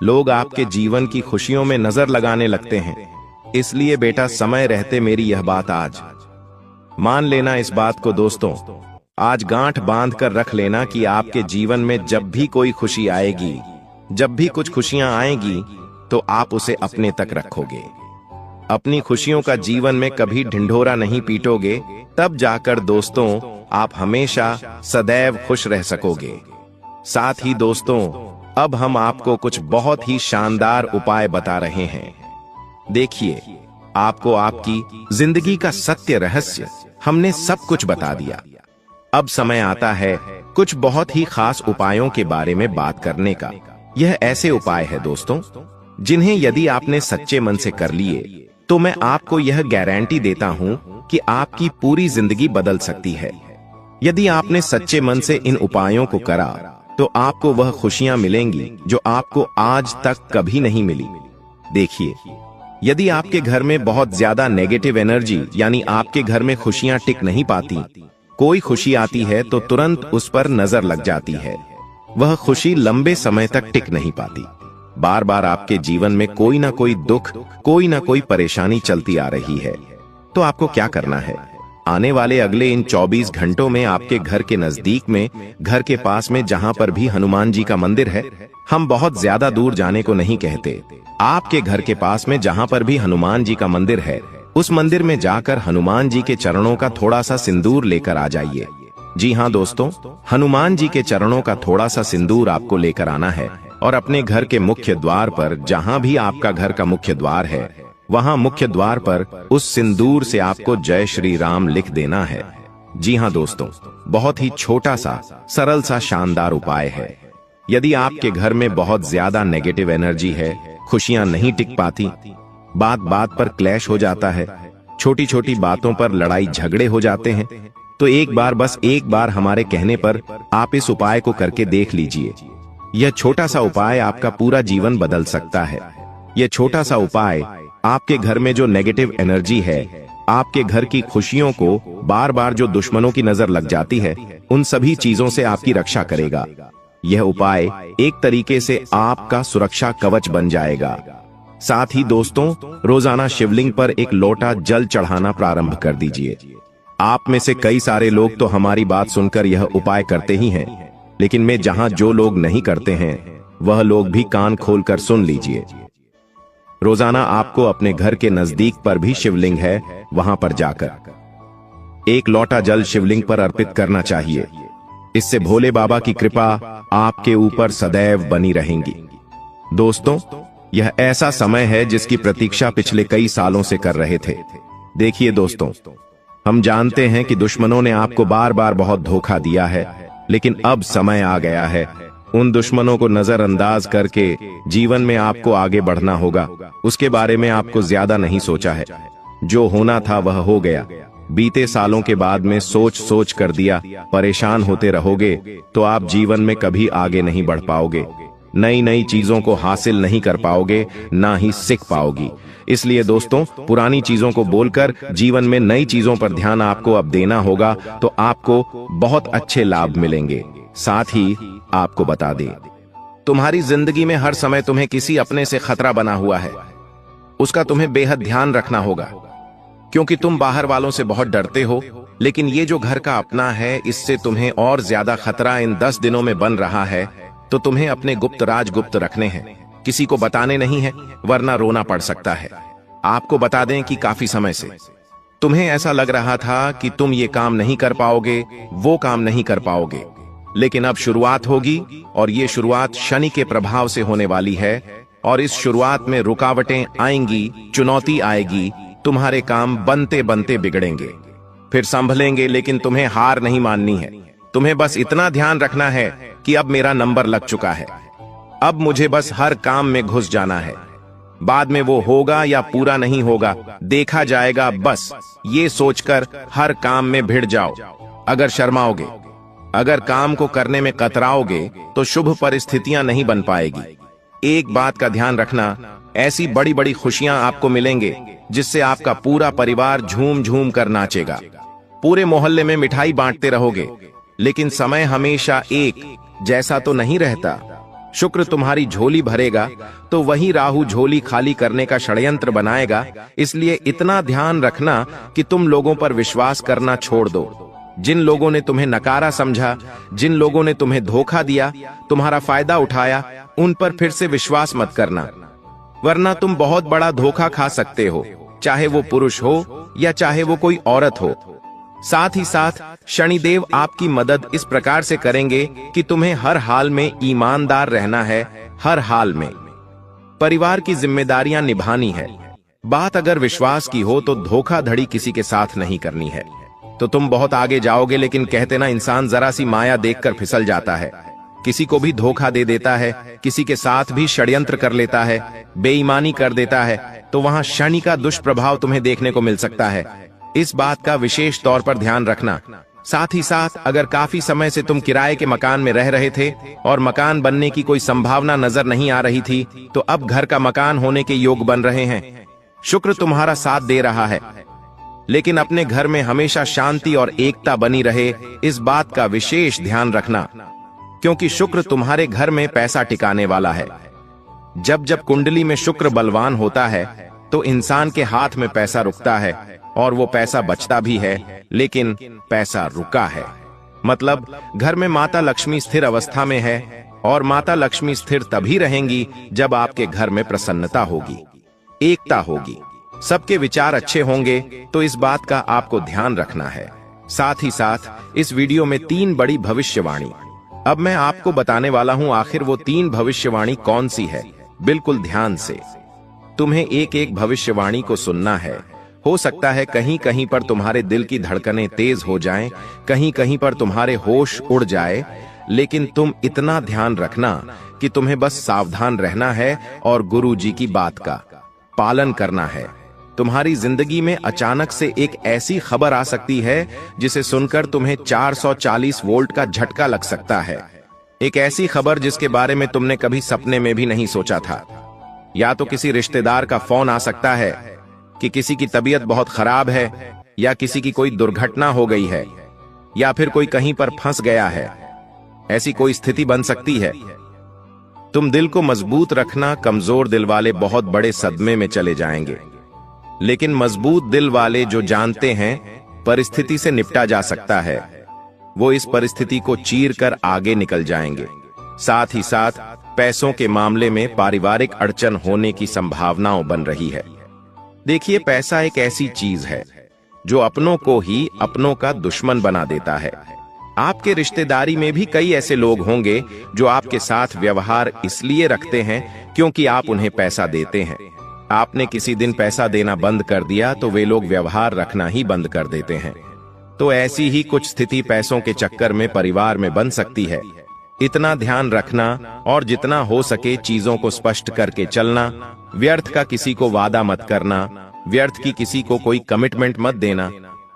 लोग आपके जीवन की खुशियों में नजर लगाने लगते हैं। इसलिए बेटा, समय रहते मेरी यह बात आज मान लेना। इस बात को दोस्तों आज गांठ बांध कर रख लेना कि आपके जीवन में जब भी कोई खुशी आएगी, जब भी कुछ खुशियां आएगी, तो आप उसे अपने तक रखोगे। अपनी खुशियों का जीवन में कभी ढिंढोरा नहीं पीटोगे, तब जाकर दोस्तों आप हमेशा सदैव खुश रह सकोगे। साथ ही दोस्तों, अब हम आपको कुछ बहुत ही शानदार उपाय बता रहे हैं। देखिए, आपको आपकी जिंदगी का सत्य रहस्य हमने सब कुछ बता दिया। अब समय आता है कुछ बहुत ही खास उपायों के बारे में बात करने का। यह ऐसे उपाय है दोस्तों, जिन्हें यदि आपने सच्चे मन से कर लिए, तो मैं आपको यह गारंटी देता हूं कि आपकी पूरी जिंदगी बदल सकती है। यदि आपने सच्चे मन से इन उपायों को करा, तो आपको वह खुशियां मिलेंगी जो आपको आज तक कभी नहीं मिली। देखिए, यदि आपके घर में बहुत ज्यादा नेगेटिव एनर्जी, यानी आपके घर में खुशियां टिक नहीं पाती, कोई खुशी आती है तो तुरंत उस पर नजर लग जाती है, वह खुशी लंबे समय तक टिक नहीं पाती। बार बार आपके जीवन में कोई ना कोई दुख, कोई ना कोई परेशानी चलती आ रही है, तो आपको क्या करना है? आने वाले अगले इन 24 घंटों में आपके घर के नजदीक में, घर के पास में जहां पर भी हनुमान जी का मंदिर है, हम बहुत ज्यादा दूर जाने को नहीं कहते, आपके घर के पास में जहां पर भी हनुमान जी का मंदिर है, उस मंदिर में जाकर हनुमान जी के चरणों का थोड़ा सा सिंदूर लेकर आ जाइए। जी हाँ दोस्तों, हनुमान जी के चरणों का थोड़ा सा सिंदूर आपको लेकर आना है और अपने घर के मुख्य द्वार पर, जहां भी आपका घर का मुख्य द्वार है, वहां मुख्य द्वार पर उस सिंदूर से आपको जय श्री राम लिख देना है। जी हाँ दोस्तों, बहुत ही छोटा सा, सरल सा, शानदार उपाय है। यदि आपके घर में बहुत ज्यादा नेगेटिव एनर्जी है, खुशियां नहीं टिक पाती, बात बात पर क्लैश हो जाता है, छोटी छोटी बातों पर लड़ाई झगड़े हो जाते हैं, तो एक बार, बस एक बार हमारे कहने पर आप इस उपाय को करके देख लीजिए। यह छोटा सा उपाय आपका पूरा जीवन बदल सकता है। यह छोटा सा उपाय आपके घर में जो नेगेटिव एनर्जी है, आपके घर की खुशियों को बार बार जो दुश्मनों की नजर लग जाती है, उन सभी चीजों से आपकी रक्षा करेगा। यह उपाय एक तरीके से आपका सुरक्षा कवच बन जाएगा। साथ ही दोस्तों, रोजाना शिवलिंग पर एक लोटा जल चढ़ाना प्रारंभ कर दीजिए। आप में से कई सारे लोग तो हमारी बात सुनकर यह उपाय करते ही हैं, लेकिन मैं जहां जो लोग नहीं करते हैं, वह लोग भी कान खोलकर सुन लीजिए। रोजाना आपको अपने घर के नजदीक पर भी शिवलिंग है, वहां पर जाकर एक लोटा जल शिवलिंग पर अर्पित करना चाहिए। इससे भोले बाबा की कृपा आपके ऊपर सदैव बनी रहेंगी। दोस्तों, यह ऐसा समय है जिसकी प्रतीक्षा पिछले कई सालों से कर रहे थे। देखिए दोस्तों, हम जानते हैं कि दुश्मनों ने आपको बार बार बहुत धोखा दिया है, लेकिन अब समय आ गया है उन दुश्मनों को नजरअंदाज करके जीवन में आपको आगे बढ़ना होगा। उसके बारे में आपको ज्यादा नहीं सोचा है, जो होना था वह हो गया। बीते सालों के बाद में सोच सोच कर दिया, परेशान होते रहोगे तो आप जीवन में कभी आगे नहीं बढ़ पाओगे, नई नई चीजों को हासिल नहीं कर पाओगे, ना ही सीख पाओगी। इसलिए दोस्तों, पुरानी चीजों को बोलकर जीवन में नई चीजों पर ध्यान आपको अब देना होगा, तो आपको बहुत अच्छे लाभ मिलेंगे। साथ ही आपको बता दें, तुम्हारी जिंदगी में हर समय तुम्हें किसी अपने से खतरा बना हुआ है। उसका तुम्हें बेहद ध्यान रखना होगा, क्योंकि तुम बाहर वालों से बहुत डरते हो, लेकिन ये जो घर का अपना है इससे तुम्हें और ज्यादा खतरा इन 10 दिनों में बन रहा है। तो तुम्हें अपने गुप्त राज गुप्त रखने हैं, किसी को बताने नहीं है, वरना रोना पड़ सकता है। आपको बता दें कि काफी समय से तुम्हें ऐसा लग रहा था कि तुम ये काम नहीं कर पाओगे, वो काम नहीं कर पाओगे, लेकिन अब शुरुआत होगी और ये शुरुआत शनि के प्रभाव से होने वाली है। और इस शुरुआत में रुकावटें आएंगी, चुनौती आएगी, तुम्हारे काम बनते बनते बिगड़ेंगे, फिर संभलेंगे, लेकिन तुम्हें हार नहीं माननी है। तुम्हें बस इतना ध्यान रखना है कि अब मेरा नंबर लग चुका है, अब मुझे बस हर काम में घुस जाना है, बाद में वो होगा या पूरा नहीं होगा देखा जाएगा। बस ये सोचकर हर काम में भिड़ जाओ। अगर शर्माओगे, अगर काम को करने में कतराओगे तो शुभ परिस्थितियां नहीं बन पाएगी। एक बात का ध्यान रखना, ऐसी बड़ी बड़ी खुशियां आपको मिलेंगे जिससे आपका पूरा परिवार झूम झूम कर नाचेगा। पूरे मोहल्ले में मिठाई बांटते रहोगे, लेकिन समय हमेशा एक जैसा तो नहीं रहता। शुक्र तुम्हारी झोली भरेगा तो वही राहु झोली खाली करने का षड्यंत्र बनाएगा। इसलिए इतना ध्यान रखना कि तुम लोगों पर विश्वास करना छोड़ दो। जिन लोगों ने तुम्हें नकारा समझा, जिन लोगों ने तुम्हें धोखा दिया, तुम्हारा फायदा उठाया, उन पर फिर से विश्वास मत करना, वरना तुम बहुत बड़ा धोखा खा सकते हो, चाहे वो पुरुष हो या चाहे वो कोई औरत हो। साथ ही साथ शनिदेव आपकी मदद इस प्रकार से करेंगे कि तुम्हें हर हाल में ईमानदार रहना है, हर हाल में परिवार की जिम्मेदारियां निभानी है। बात अगर विश्वास की हो तो धोखाधड़ी किसी के साथ नहीं करनी है, तो तुम बहुत आगे जाओगे। लेकिन कहते ना, इंसान जरा सी माया देखकर फिसल जाता है, किसी को भी धोखा दे देता है, किसी के साथ भी षड्यंत्र कर लेता है, बेईमानी कर देता है, तो वहां शनि का दुष्प्रभाव तुम्हें देखने को मिल सकता है। इस बात का विशेष तौर पर ध्यान रखना। साथ ही साथ अगर काफी समय से तुम किराए के मकान में रह रहे थे और मकान बनने की कोई संभावना नजर नहीं आ रही थी, तो अब घर का मकान होने के योग बन रहे हैं। शुक्र तुम्हारा साथ दे रहा है, लेकिन अपने घर में हमेशा शांति और एकता बनी रहे, इस बात का विशेष ध्यान रखना, क्योंकि शुक्र तुम्हारे घर में पैसा टिकाने वाला है। जब जब कुंडली में शुक्र बलवान होता है तो इंसान के हाथ में पैसा रुकता है, और वो पैसा बचता भी है, लेकिन पैसा रुका है। मतलब घर में माता लक्ष्मी स्थिर अवस्था में है, और माता लक्ष्मी स्थिर तभी रहेंगी जब आपके घर में प्रसन्नता होगी, एकता होगी, सबके विचार अच्छे होंगे। तो इस बात का आपको ध्यान रखना है। साथ ही साथ इस वीडियो में 3 बड़ी भविष्यवाणी अब मैं आपको बताने वाला हूं। आखिर वो 3 भविष्यवाणी कौन सी है, बिल्कुल ध्यान से तुम्हें एक एक भविष्यवाणी को सुनना है। हो सकता है कहीं कहीं पर तुम्हारे दिल की धड़कनें तेज हो जाएं, कहीं कहीं पर तुम्हारे होश उड़ जाए, लेकिन तुम इतना ध्यान रखना कि तुम्हें बस सावधान रहना है और गुरु जी की बात का पालन करना है। तुम्हारी जिंदगी में अचानक से एक ऐसी खबर आ सकती है जिसे सुनकर तुम्हें 440 वोल्ट का झटका लग सकता है। एक ऐसी खबर जिसके बारे में तुमने कभी सपने में भी नहीं सोचा था। या तो किसी रिश्तेदार का फोन आ सकता है कि किसी की तबीयत बहुत खराब है, या किसी की कोई दुर्घटना हो गई है, या फिर कोई कहीं पर फंस गया है। ऐसी कोई स्थिति बन सकती है। तुम दिल को मजबूत रखना, कमजोर दिल वाले बहुत बड़े सदमे में चले जाएंगे, लेकिन मजबूत दिल वाले जो जानते हैं परिस्थिति से निपटा जा सकता है, वो इस परिस्थिति को चीर कर आगे निकल जाएंगे। साथ ही साथ पैसों के मामले में पारिवारिक अड़चन होने की संभावनाओं बन रही है। देखिए, पैसा एक ऐसी चीज है जो अपनों को ही अपनों का दुश्मन बना देता है। आपके रिश्तेदारी में भी कई ऐसे लोग होंगे जो आपके साथ व्यवहार इसलिए रखते हैं क्योंकि आप उन्हें पैसा देते हैं। आपने किसी दिन पैसा देना बंद कर दिया तो वे लोग व्यवहार रखना ही बंद कर देते हैं। तो ऐसी ही कुछ स्थिति पैसों के चक्कर में परिवार में बन सकती है। इतना ध्यान रखना और जितना हो सके चीजों को स्पष्ट करके चलना। व्यर्थ का किसी को वादा मत करना, व्यर्थ की किसी को कोई कमिटमेंट मत देना,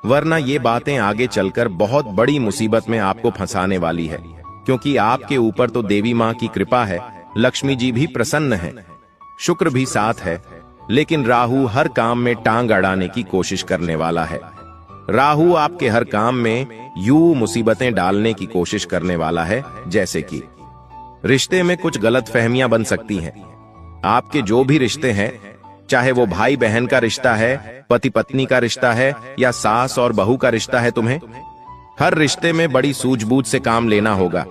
वरना ये बातें आगे चलकर बहुत बड़ी मुसीबत में आपको फंसाने वाली है। क्योंकि आपके ऊपर तो देवी माँ की कृपा है, लक्ष्मी जी भी प्रसन्न है, शुक्र भी साथ है, लेकिन राहु हर काम में टांग अड़ाने की कोशिश करने वाला है। राहु आपके हर काम में यूं मुसीबतें डालने की कोशिश करने वाला है, जैसे कि रिश्ते में कुछ गलतफहमियां बन सकती हैं। आपके जो भी रिश्ते हैं चाहे वो भाई बहन का रिश्ता है, पति पत्नी का रिश्ता है या सास और बहू का रिश्ता है, तुम्हें हर रिश्ते में बड़ी सूझबूझ से काम लेना होगा,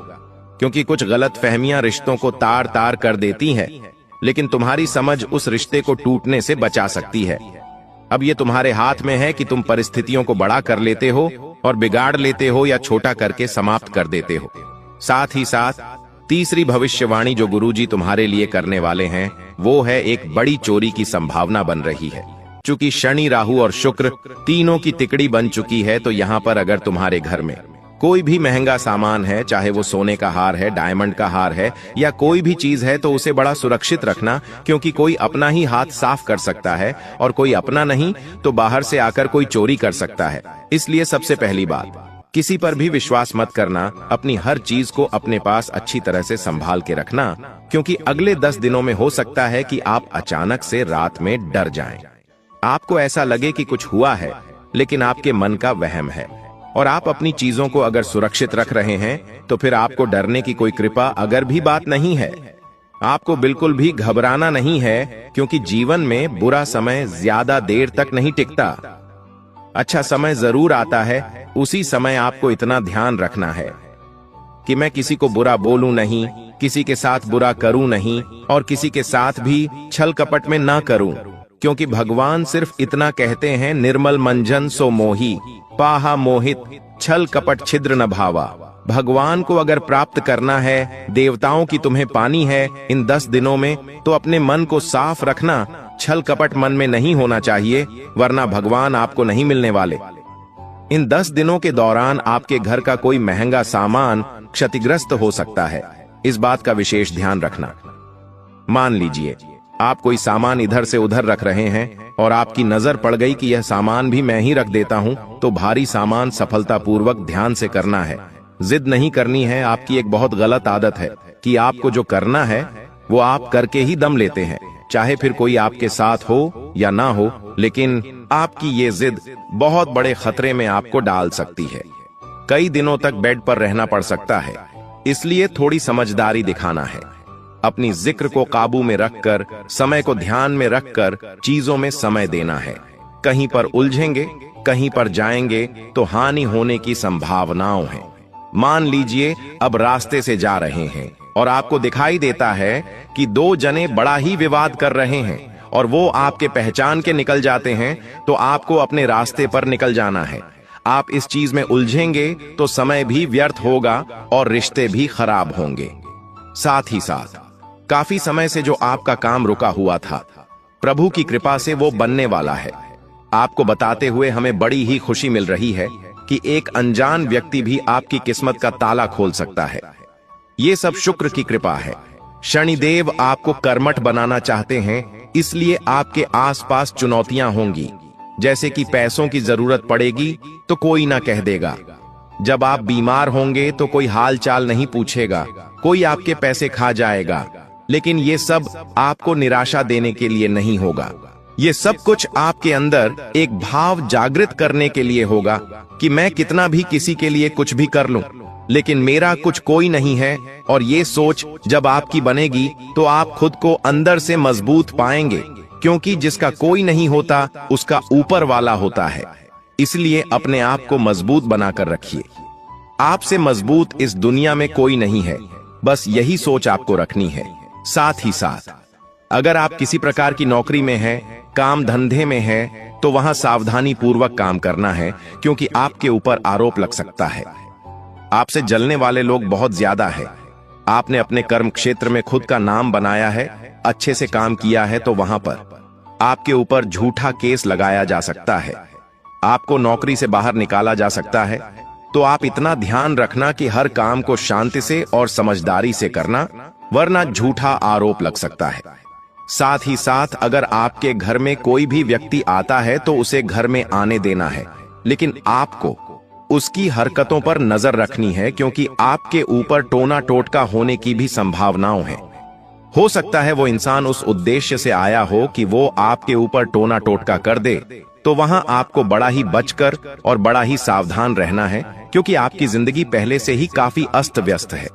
क्योंकि कुछ गलत फहमियां रिश्तों को तार तार कर देती हैं, लेकिन तुम्हारी समझ उस रिश्ते को टूटने से बचा सकती है। अब ये तुम्हारे हाथ में है कि तुम परिस्थितियों को बड़ा कर लेते हो और बिगाड़ लेते हो या छोटा करके समाप्त कर देते हो। साथ ही साथ तीसरी भविष्यवाणी जो गुरुजी तुम्हारे लिए करने वाले हैं वो है एक बड़ी चोरी की संभावना बन रही है। चूंकि शनि, राहु और शुक्र तीनों की तिकड़ी बन चुकी है, तो यहाँ पर अगर तुम्हारे घर में कोई भी महंगा सामान है, चाहे वो सोने का हार है, डायमंड का हार है या कोई भी चीज है, तो उसे बड़ा सुरक्षित रखना, क्योंकि कोई अपना ही हाथ साफ कर सकता है और कोई अपना नहीं तो बाहर से आकर कोई चोरी कर सकता है। इसलिए सबसे पहली बात, किसी पर भी विश्वास मत करना। अपनी हर चीज को अपने पास अच्छी तरह से संभाल के रखना, क्योंकि अगले 10 दिनों में हो सकता है कि आप अचानक से रात में डर जाएं। आपको ऐसा लगे कि कुछ हुआ है, लेकिन आपके मन का वहम है और आप अपनी चीजों को अगर सुरक्षित रख रहे हैं तो फिर आपको डरने की कोई कृपा अगर भी बात नहीं है। आपको बिल्कुल भी घबराना नहीं है, क्योंकि जीवन में बुरा समय ज्यादा देर तक नहीं टिकता। अच्छा समय जरूर आता है, उसी समय आपको इतना ध्यान रखना है कि मैं किसी को बुरा बोलूं नहीं, किसी के साथ बुरा करूं नहीं और किसी के साथ भी छल कपट में ना करूं, क्योंकि भगवान सिर्फ इतना कहते हैं, निर्मल मंजन सो मोही पाहा मोहित छल कपट छिद्र न भावा। भगवान को अगर प्राप्त करना है, देवताओं की तुम्हें पानी है इन 10 दिनों में, तो अपने मन को साफ रखना। छल कपट मन में नहीं होना चाहिए, वरना भगवान आपको नहीं मिलने वाले। इन 10 दिनों के दौरान आपके घर का कोई महंगा सामान क्षतिग्रस्त हो सकता है, इस बात का विशेष ध्यान रखना। मान लीजिए आप कोई सामान इधर से उधर रख रहे हैं और आपकी नजर पड़ गई कि यह सामान भी मैं ही रख देता हूं, तो भारी सामान सफलतापूर्वक ध्यान से करना है। जिद नहीं करनी है। आपकी एक बहुत गलत आदत है कि आपको जो करना है वो आप करके ही दम लेते हैं, चाहे फिर कोई आपके साथ हो या ना हो, लेकिन आपकी ये जिद बहुत बड़े खतरे में आपको डाल सकती है। कई दिनों तक बेड पर रहना पड़ सकता है, इसलिए थोड़ी समझदारी दिखाना है। अपनी जिक्र को काबू में रखकर, समय को ध्यान में रखकर चीजों में समय देना है। कहीं पर उलझेंगे, कहीं पर जाएंगे तो हानि होने की संभावनाओं है। मान लीजिए अब रास्ते से जा रहे हैं और आपको दिखाई देता है कि 2 जने बड़ा ही विवाद कर रहे हैं और वो आपके पहचान के निकल जाते हैं, तो आपको अपने रास्ते पर निकल जाना है। आप इस चीज में उलझेंगे तो समय भी व्यर्थ होगा और रिश्ते भी खराब होंगे। साथ ही साथ काफी समय से जो आपका काम रुका हुआ था, प्रभु की कृपा से वो बनने वाला है। आपको बताते हुए हमें बड़ी ही खुशी मिल रही है कि एक अनजान व्यक्ति भी आपकी किस्मत का ताला खोल सकता है। ये सब शुक्र की कृपा है। शनिदेव आपको कर्मठ बनाना चाहते हैं, इसलिए आपके आसपास चुनौतियां होंगी, जैसे कि पैसों की जरूरत पड़ेगी तो कोई ना कह देगा। जब आप बीमार होंगे तो कोई हाल चाल नहीं पूछेगा, कोई आपके पैसे खा जाएगा। लेकिन ये सब आपको निराशा देने के लिए नहीं होगा। ये सब कुछ आपके अंदर एक भाव जागृत करने के लिए होगा कि मैं कितना भी किसी के लिए कुछ भी कर लूं, लेकिन मेरा कुछ कोई नहीं है। और ये सोच जब आपकी बनेगी तो आप खुद को अंदर से मजबूत पाएंगे, क्योंकि जिसका कोई नहीं होता उसका ऊपर वाला होता है। इसलिए अपने आप को मजबूत बनाकर रखिए। आपसे मजबूत इस दुनिया में कोई नहीं है, बस यही सोच आपको रखनी है। साथ ही साथ अगर आप किसी प्रकार की नौकरी में हैं, काम धंधे में हैं, तो वहां सावधानी पूर्वक काम करना है, क्योंकि आपके ऊपर आरोप लग सकता है। आपसे जलने वाले लोग बहुत ज्यादा है। आपने अपने कर्म क्षेत्र में खुद का नाम बनाया है, अच्छे से काम किया है, तो वहां पर आपके ऊपर झूठा केस लगाया जा सकता है, आपको नौकरी से बाहर निकाला जा सकता है। तो आप इतना ध्यान रखना कि हर काम को शांति से और समझदारी से करना, वरना झूठा आरोप लग सकता है। साथ ही साथ अगर आपके घर में कोई भी व्यक्ति आता है तो उसे घर में आने देना है, लेकिन आपको उसकी हरकतों पर नजर रखनी है, क्योंकि आपके ऊपर टोना टोटका होने की भी संभावनाएं हैं। हो सकता है वो इंसान उस उद्देश्य से आया हो कि वो आपके ऊपर टोना टोटका कर दे, तो वहां आपको बड़ा ही बचकर और बड़ा ही सावधान रहना है, क्योंकि आपकी जिंदगी पहले से ही काफी अस्त व्यस्त है।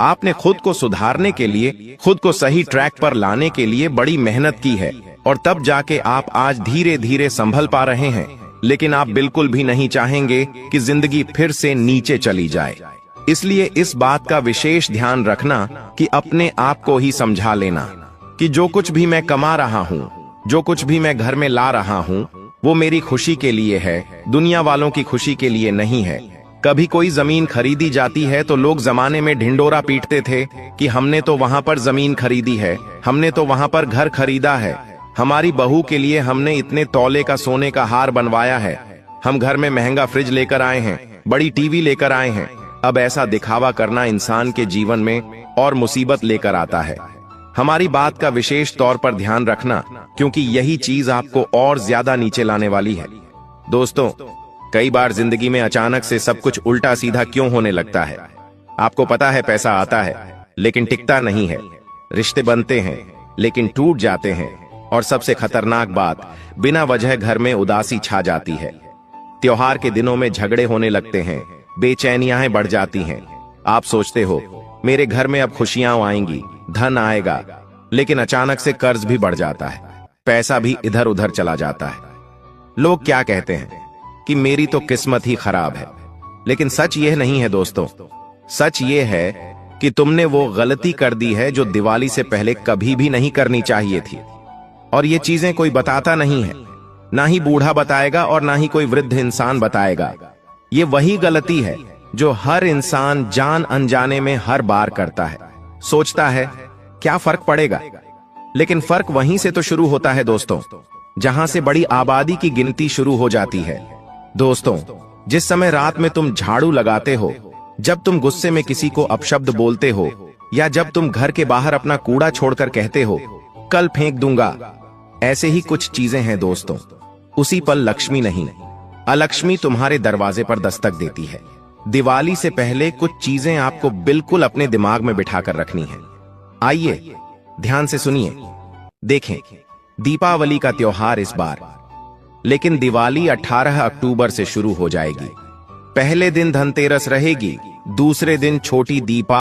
आपने खुद को सुधारने के लिए, खुद को सही ट्रैक पर लाने के लिए बड़ी मेहनत की है और तब जाके आप आज धीरे धीरे संभल पा रहे हैं। लेकिन आप बिल्कुल भी नहीं चाहेंगे कि जिंदगी फिर से नीचे चली जाए। इसलिए इस बात का विशेष ध्यान रखना कि अपने आप को ही समझा लेना कि जो कुछ भी मैं कमा रहा हूँ, जो कुछ भी मैं घर में ला रहा हूँ, वो मेरी खुशी के लिए है, दुनिया वालों की खुशी के लिए नहीं है। कभी कोई जमीन खरीदी जाती है तो लोग जमाने में ढिंडोरा पीटते थे कि हमने तो वहां पर जमीन खरीदी है, हमने तो वहां पर घर खरीदा है, हमारी बहू के लिए हमने इतने तौले का सोने का हार बनवाया है, हम घर में महंगा फ्रिज लेकर आए हैं, बड़ी टीवी लेकर आए हैं। अब ऐसा दिखावा करना इंसान के जीवन में और मुसीबत लेकर आता है। हमारी बात का विशेष तौर पर ध्यान रखना, क्योंकि यही चीज आपको और ज्यादा नीचे लाने वाली है। दोस्तों, कई बार जिंदगी में अचानक से सब कुछ उल्टा सीधा क्यों होने लगता है? आपको पता है पैसा आता है लेकिन टिकता नहीं है, रिश्ते बनते हैं लेकिन टूट जाते हैं, और सबसे खतरनाक बात, बिना वजह घर में उदासी छा जाती है। त्योहार के दिनों में झगड़े होने लगते हैं, बेचैनियां बढ़ जाती हैं। आप सोचते हो मेरे घर में अब खुशियां आएंगी, धन आएगा, लेकिन अचानक से कर्ज भी बढ़ जाता है, पैसा भी इधर उधर चला जाता है। लोग क्या कहते हैं कि मेरी तो किस्मत ही खराब है, लेकिन सच यह नहीं है दोस्तों। सच यह है कि तुमने वो गलती कर दी है जो दिवाली से पहले कभी भी नहीं करनी चाहिए थी। और ये चीजें कोई बताता नहीं है, ना ही बूढ़ा बताएगा और ना ही कोई वृद्ध इंसान बताएगा। ये वही गलती है जो हर इंसान जान अनजाने में हर बार करता है। सोचता है क्या फर्क पड़ेगा, लेकिन फर्क वहीं से तो शुरू होता है दोस्तों, जहां से बड़ी आबादी की गिनती शुरू हो जाती है। दोस्तों, जिस समय रात में तुम झाड़ू लगाते हो, जब तुम गुस्से में किसी को अपशब्द बोलते हो, या जब तुम घर के बाहर अपना कूड़ा छोड़कर कहते हो कल फेंक दूंगा, ऐसे ही कुछ चीजें हैं दोस्तों। उसी पल लक्ष्मी नहीं, अलक्ष्मी तुम्हारे दरवाजे पर दस्तक देती है। दिवाली से पहले कुछ चीजें आपको बिल्कुल अपने दिमाग में बिठाकर रखनी है। आइए ध्यान से सुनिए। देखें, दीपावली का त्योहार इस बार, लेकिन दिवाली 18 अक्टूबर से शुरू हो जाएगी। पहले दिन धनतेरस रहेगी, दूसरे दिन छोटी दीपा